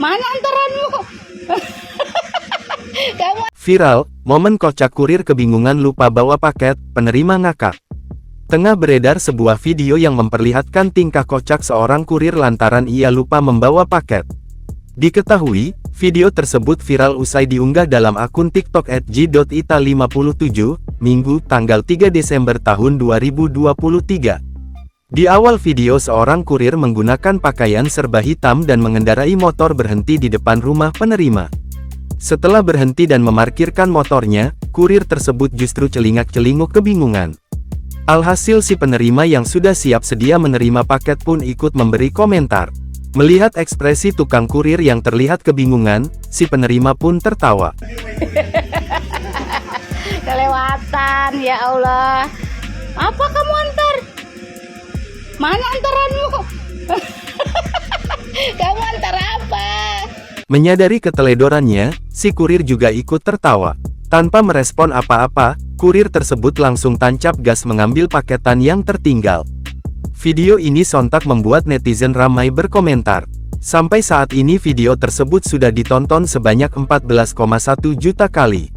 Mana antaranmu? Kamu Viral, momen kocak kurir kebingungan lupa bawa paket, penerima ngakak. Tengah beredar sebuah video yang memperlihatkan tingkah kocak seorang kurir lantaran ia lupa membawa paket. Diketahui, video tersebut viral usai diunggah dalam akun TikTok @j.ita57, Minggu, tanggal 3 Desember tahun 2023. Di awal video seorang kurir menggunakan pakaian serba hitam dan mengendarai motor berhenti di depan rumah penerima. Setelah berhenti dan memarkirkan motornya, kurir tersebut justru celingak-celinguk kebingungan. Alhasil si penerima yang sudah siap sedia menerima paket pun ikut memberi komentar. Melihat ekspresi tukang kurir yang terlihat kebingungan, si penerima pun tertawa. kelewatan, ya Allah. Apa kamu antar? Mana antaranmu? Kamu antar apa? Menyadari keteledorannya, si kurir juga ikut tertawa. Tanpa merespon apa-apa, kurir tersebut langsung tancap gas mengambil paketan yang tertinggal. Video ini sontak membuat netizen ramai berkomentar. Sampai saat ini video tersebut sudah ditonton sebanyak 14,1 juta kali.